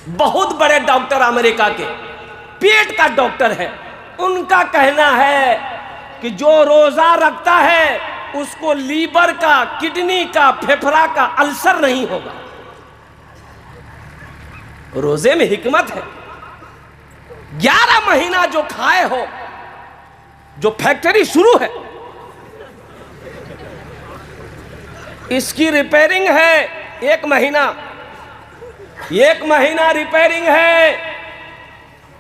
बहुत बड़े doctor America के, पेट का डॉक्टर है, उनका कहना है कि जो रोजा रखता है उसको लीवर का, किडनी का, फेफड़ा का अल्सर नहीं होगा। रोजे में हिकमत है। 11 महीना जो खाए हो, जो फैक्ट्री शुरू है इसकी रिपेयरिंग है, 1 महीना रिपेयरिंग है।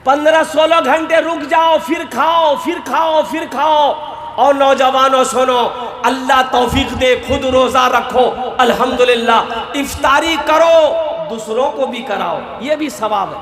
15-16 घंटे रुक जाओ, फिर खाओ, फिर खाओ, फिर खाओ। और नौजवानों सुनो, अल्लाह तौफीक दे, खुद रोजा रखो, अल्हम्दुलिल्लाह, इफ्तारी करो, दूसरों को भी कराओ, ये भी सवाब है।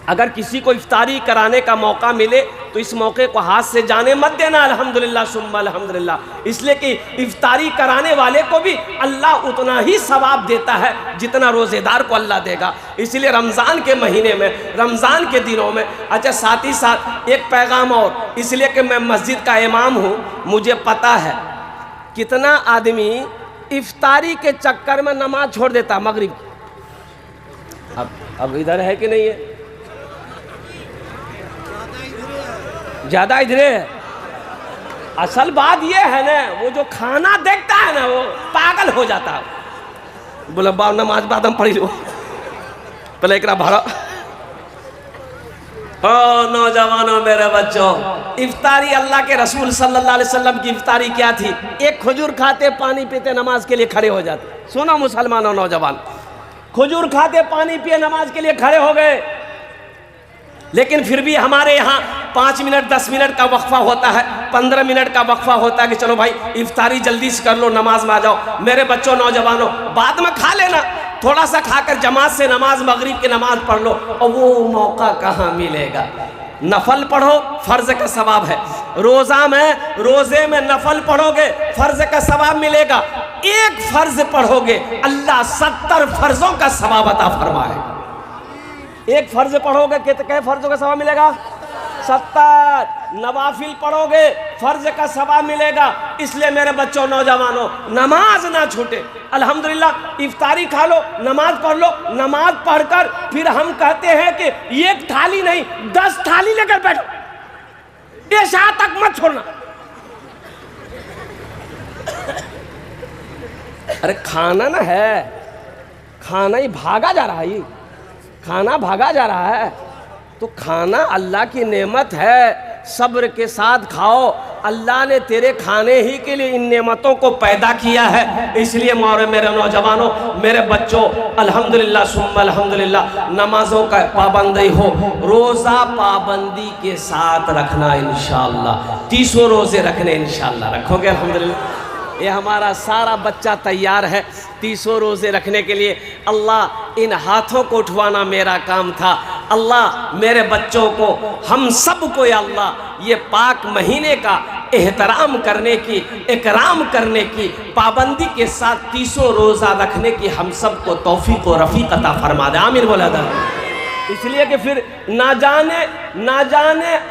अगर किसी को इफ्तारी कराने का मौका मिले तो इस मौके को हाथ से जाने मत देना, अल्हम्दुलिल्लाह सुम्मा अल्हम्दुलिल्लाह। इसलिए कि इफ्तारी कराने वाले को भी अल्लाह उतना ही सवाब देता है जितना रोज़ेदार को अल्लाह देगा। इसलिए रमज़ान के महीने में, रमज़ान के दिनों में, अच्छा साथ ही साथ एक पैगाम और, इसलिए कि मैं मस्जिद का इमाम हूँ, मुझे पता है कितना आदमी इफ्तारी के चक्कर में नमाज छोड़ देता मगरिब। अब इधर है कि नहीं है? ज़्यादा इधर है। असल बात ये है ना, वो जो खाना देखता है ना वो पागल हो जाता है। बोला बाब नमाज बाद हम पढ़ी लो, पहले एक भरा। ओ नौजवानों, मेरे बच्चों, इफ्तारी अल्लाह के रसूल सल्लल्लाहु अलैहि वसल्लम की इफ्तारी क्या थी? एक खजूर खाते, पानी पीते, नमाज के लिए खड़े हो जाते। सुनो मुसलमानों, नौजवान, खजूर खाते, पानी पिए, नमाज के लिए खड़े हो गए। लेकिन फिर भी हमारे यहाँ 5 मिनट 10 मिनट का वक्फा होता है, 15 मिनट का वक्फा होता है कि चलो भाई इफ्तारी जल्दी से कर लो, नमाज में आ जाओ। मेरे बच्चों, नौजवानों, बाद में खा लेना, थोड़ा सा खाकर जमात से नमाज, मगरिब की नमाज पढ़ लो। और वो मौका कहाँ मिलेगा? नफल पढ़ो, फर्ज का सवाब है। रोजे में नफल पढ़ोगे, फर्ज का सवाब मिलेगा। एक फर्ज पढ़ोगे, अल्लाह 70 फर्जों का सवाब अता फरमाएगा। एक फर्ज पढ़ोगे कितने फर्जों का सवाब मिलेगा? 70। नवाफिल पढ़ोगे, फर्ज का सवाब मिलेगा। इसलिए मेरे बच्चों, नौजवानों, नमाज ना छूटे। अल्हम्दुलिल्लाह, इफ्तारी खा लो, नमाज पढ़ लो। नमाज पढ़कर फिर हम कहते हैं कि एक थाली नहीं 10 थाली लेकर बैठो, ये शाह तक मत छोड़ना। अरे खाना ना है, खाना ही भागा जा रहा है, खाना भागा जा रहा है। तो खाना अल्लाह की नेमत है, सब्र के साथ खाओ। अल्लाह ने तेरे खाने ही के लिए इन नेमतों को पैदा किया है। इसलिए मेरे नौजवानों, मेरे बच्चों, अल्हम्दुलिल्लाह सुम्मा अल्हम्दुलिल्लाह, नमाजों का पाबंदी हो, रोज़ा पाबंदी के साथ रखना इंशाअल्लाह। 30 रोज़े रखने इंशाअल्लाह, रखोगे? अल्हम्दुलिल्लाह, ये हमारा सारा बच्चा तैयार है 30 रोज़े रखने के लिए। अल्लाह, इन हाथों को उठवाना मेरा काम था। अल्लाह, मेरे बच्चों को, हम सब को, अल्लाह, ये पाक महीने का एहतराम करने की, इकराम करने की, पाबंदी के साथ 30 रोज़ा रखने की हम सब को तौफीक और रफ़ीक अता फरमा दे। आमीन बोला था। इसलिए कि फिर ना जाने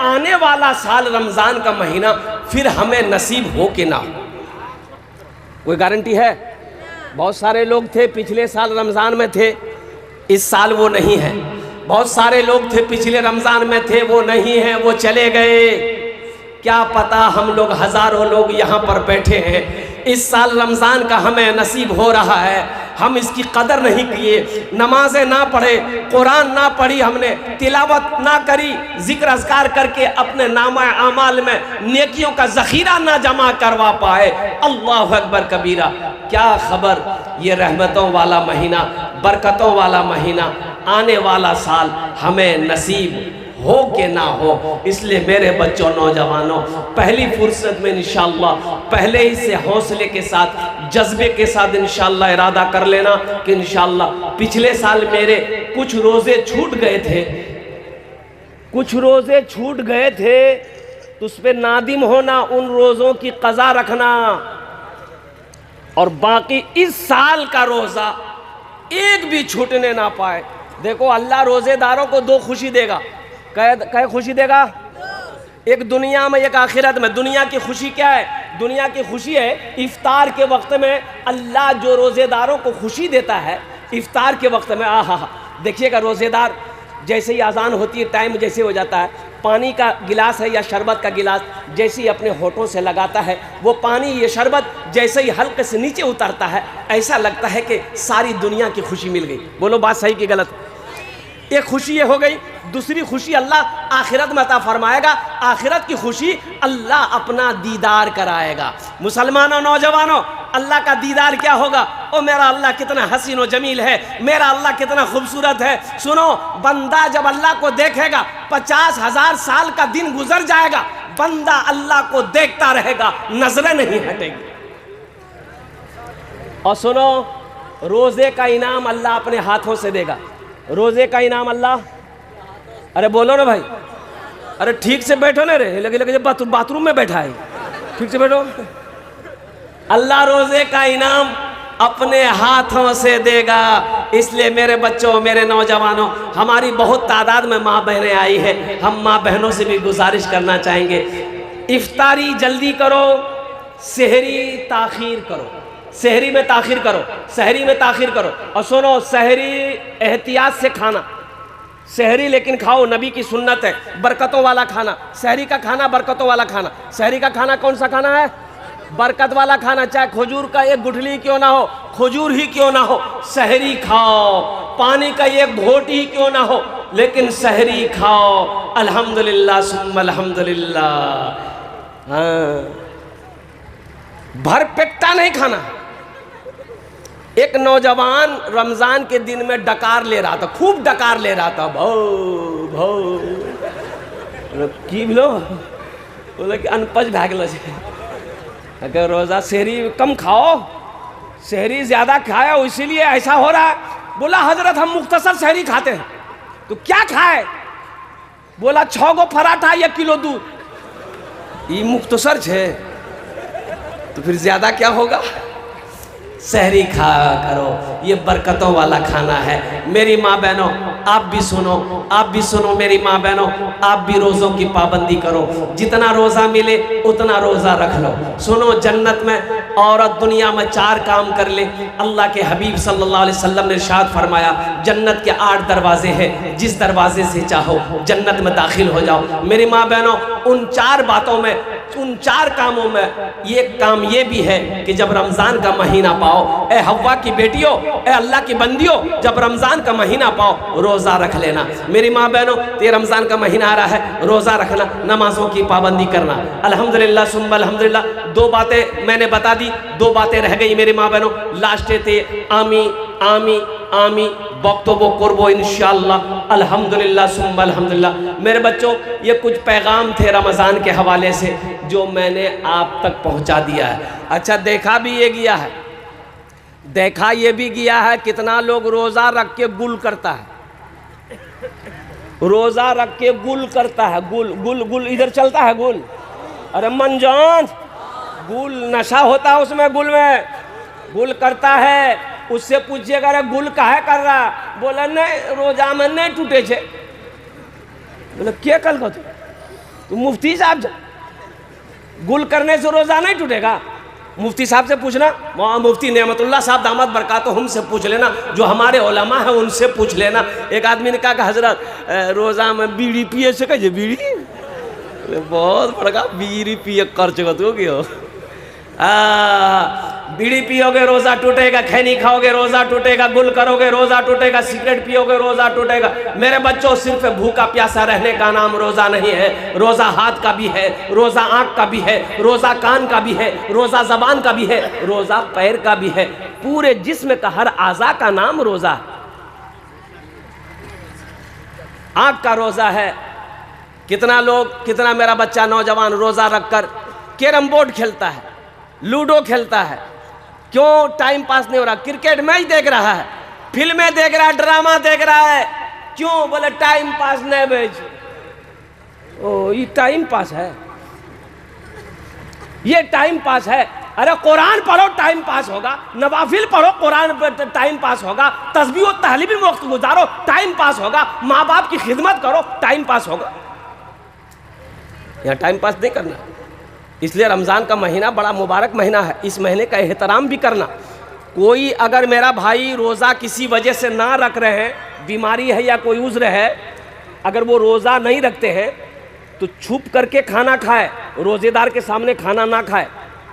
आने वाला साल रमज़ान का महीना फिर हमें नसीब हो कि ना हो, कोई गारंटी है? बहुत सारे लोग थे पिछले साल रमज़ान में थे, इस साल वो नहीं है। बहुत सारे लोग थे पिछले रमज़ान में थे, वो नहीं है, वो चले गए। क्या पता हम लोग, हज़ारों लोग यहाँ पर बैठे हैं, इस साल रमज़ान का हमें नसीब हो रहा है, हम इसकी कदर नहीं किए, नमाजें ना पढ़े, कुरान ना पढ़ी, हमने तिलावत ना करी, जिक्र अज़कार करके अपने नामा आमाल में नेकियों का ज़ख़ीरा ना जमा करवा पाए। अल्लाह अकबर कबीरा। क्या खबर, ये रहमतों वाला महीना, बरकतों वाला महीना, आने वाला साल हमें नसीब हो के ना हो। इसलिए मेरे बच्चों, नौजवानों, पहली फुर्सत में इंशाअल्लाह, पहले ही से हौसले के साथ, जज्बे के साथ इंशाअल्लाह इरादा कर लेना कि इंशाअल्लाह, पिछले साल मेरे कुछ रोज़े छूट गए थे, तो उस पर नादिम होना, उन रोज़ों की क़ज़ा रखना, और बाकी इस साल का रोज़ा एक भी छूटने ना पाए। देखो, अल्लाह रोज़ेदारों को 2 खुशी देगा। क्या खुशी देगा? एक दुनिया में, एक आखिरत में। दुनिया की खुशी क्या है? दुनिया की खुशी है इफ्तार के वक्त में अल्लाह जो रोज़ेदारों को खुशी देता है, इफ्तार के वक्त में, आहा, देखिएगा रोज़ेदार जैसे ही अजान होती है, टाइम जैसे हो जाता है, पानी का गिलास है या शरबत का गिलास जैसे ही अपने होठों से लगाता है, वो पानी ये शरबत जैसे ही हल्के से नीचे उतरता है, ऐसा लगता है कि सारी दुनिया की खुशी मिल गई। बोलो बात सही कि गलत? एक खुशी ये हो गई। दूसरी खुशी अल्लाह आखिरत में अता फरमाएगा। आखिरत की खुशी अल्लाह अपना दीदार कराएगा। मुसलमानों, नौजवानों, अल्लाह का दीदार क्या होगा? ओ मेरा अल्लाह कितना हसीन व जमील है, मेरा अल्लाह कितना खूबसूरत है। सुनो, बंदा जब अल्लाह को देखेगा 50,000 साल का दिन गुजर जाएगा, बंदा अल्लाह को देखता रहेगा, नजरें नहीं हटेगी। और सुनो, रोजे का इनाम अल्लाह अपने हाथों से देगा। रोजे का इनाम अल्लाह, अरे बोलो ना भाई, अरे ठीक से बैठो ना रे, लगे लगे बाथरूम में बैठा है, ठीक से बैठो। अल्लाह रोजे का इनाम अपने हाथों से देगा। इसलिए मेरे बच्चों, मेरे नौजवानों, हमारी बहुत तादाद में माँ बहनें आई है, हम माँ बहनों से भी गुजारिश करना चाहेंगे, इफ्तारी जल्दी करो, सहरी ताखीर करो, सहरी में ताखीर करो, सहरी में ताखीर करो। और सुनो, सहरी एहतियात से खाना, सहरी लेकिन खाओ, नबी की सुन्नत है, बरकतों वाला खाना। सहरी का खाना बरकतों वाला खाना। सहरी का खाना कौन सा खाना है? बरकत वाला खाना। चाहे खजूर का एक गुठली क्यों ना हो, खजूर ही क्यों ना हो, सहरी खाओ। पानी का एक घोट ही क्यों ना हो, लेकिन सहरी खाओ। अल्हम्दुलिल्लाह सुम्मा अल्हम्दुलिल्लाह। हाँ, भर पेटा नहीं खाना। एक नौजवान रमज़ान के दिन में डकार ले रहा था, खूब डकार ले रहा था, भौ भौ की बोलो, बोले कि अनपच भाग लो। अगर रोज़ा सहरी कम खाओ, सहरी ज़्यादा खाया इसीलिए ऐसा हो रहा है। बोला हजरत हम मुख्तसर सहरी खाते हैं। तो क्या खाए? बोला 6 गो पराठा 1 किलो दूध। ये मुख्तसर है तो फिर ज़्यादा क्या होगा? सहरी खा करो, ये बरकतों वाला खाना है। मेरी माँ बहनों, आप भी सुनो, आप भी सुनो मेरी माँ बहनों, आप भी रोज़ों की पाबंदी करो। जितना रोज़ा मिले उतना रोज़ा रख लो। सुनो, जन्नत में औरत दुनिया में 4 काम कर ले। अल्लाह के हबीब सल्लल्लाहु अलैहि वसल्लम ने इरशाद फरमाया, जन्नत के 8 दरवाजे हैं, जिस दरवाजे से चाहो जन्नत में दाखिल हो जाओ। मेरी माँ बहनों, उन 4 बातों में, उन 4 कामों में एक काम ये भी है कि जब रमज़ान का महीना पाओ, ए हव्वा की बेटियों, ए अल्लाह की बंदियों, जब रमज़ान का महीना पाओ रोज़ा रख लेना। मेरी माँ बहनों, ये रमज़ान का महीना आ रहा है, रोज़ा रखना, नमाजों की पाबंदी करना। अल्हम्दुलिल्लाह सुम्मा अल्हम्दुलिल्लाह। 2 बातें मैंने बता दी, 2 बातें रह गई मेरी माँ बहनों। लास्ट थे आमी आमी आमी, वक्त वो कुर्बो इंशाअल्लाह। अल्हम्दुलिल्लाह सुम्मा अल्हम्दुलिल्लाह। मेरे बच्चों, ये कुछ पैगाम थे रमज़ान के हवाले से जो मैंने आप तक पहुँचा दिया है। अच्छा, देखा भी ये गया है, देखा ये भी गया है कितना लोग रोज़ा रख के गुल करता है, रोज़ा रख के गुल करता है। गुल गुल गुल इधर चलता है गुल। अरे मनजान, गुल नशा होता है उसमें, गुल में गुल करता है। उससे पूछिएगा अरे गुल काहे कर रहा? बोला नहीं, रोजा में नहीं टूटे छे। बोले क्या कल को तो मुफ्ती साहब, गुल करने से रोजा नहीं टूटेगा? मुफ्ती साहब से पूछना, मुफ्ती नेमतुल्लाह साहब दामद बरकातुहुम से पूछ लेना, जो हमारे उलमा है उनसे पूछ लेना। एक आदमी ने कहा कि हजरत रोज़ा में बीड़ी पिए से कहे बीड़ी, बहुत बड़का बीड़ी पिए कर चुका तो क्यों? बीड़ी पियोगे रोज़ा टूटेगा, खैनी खाओगे रोज़ा टूटेगा, गुल करोगे रोज़ा टूटेगा, सिगरेट पियोगे रोज़ा टूटेगा। मेरे बच्चों, सिर्फ भूखा प्यासा रहने का नाम रोज़ा नहीं है। रोज़ा हाथ का भी है, रोज़ा आँख का भी है, रोज़ा कान का भी है, रोज़ा ज़बान का भी है, रोज़ा पैर का भी है। पूरे जिस्म का हर आज़ा का नाम रोज़ा है। आँख का रोज़ा है। कितना लोग, कितना मेरा बच्चा नौजवान रोज़ा रखकर कैरम बोर्ड खेलता है, लूडो खेलता है। क्यों? टाइम पास नहीं हो रहा। क्रिकेट मैच देख रहा है, फिल्में देख रहा है, ड्रामा देख रहा है। क्यों? बोले टाइम पास नहीं भेज। ओ, ये टाइम पास है, ये टाइम पास है। अरे कुरान पढ़ो, टाइम पास होगा। नवाफिल पढ़ो, कुरान पर टाइम पास होगा। तस्बीह और तहलील में वक्त गुजारो, टाइम पास होगा। माँ बाप की खिदमत करो, टाइम पास होगा। यहाँ टाइम पास नहीं करना। इसलिए रमज़ान का महीना बड़ा मुबारक महीना है, इस महीने का एहतराम भी करना। कोई अगर मेरा भाई रोज़ा किसी वजह से ना रख रहे हैं बीमारी है या कोई उज़्र है, अगर वो रोज़ा नहीं रखते हैं तो छुप करके खाना खाए, रोज़ेदार के सामने खाना ना खाए,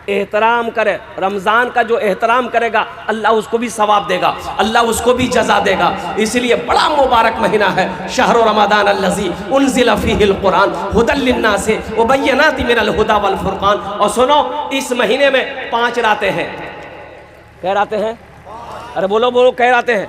एहतराम करे। रमज़ान का जो एहतराम करेगा अल्लाह उसको भी सवाब देगा, अल्लाह उसको भी जज़ा देगा। इसलिए बड़ा मुबारक महीना है शहर रमज़ान अल्लज़ी उन्ज़िल फ़ीहिल क़ुरआन हुदल लिन्नास व बय्यनातिन मिनल हुदा वल फ़ुरक़ान। और सुनो, इस महीने में 5 रातें हैं। कै रातें हैं? अरे बोलो बोलो, कै रातें हैं?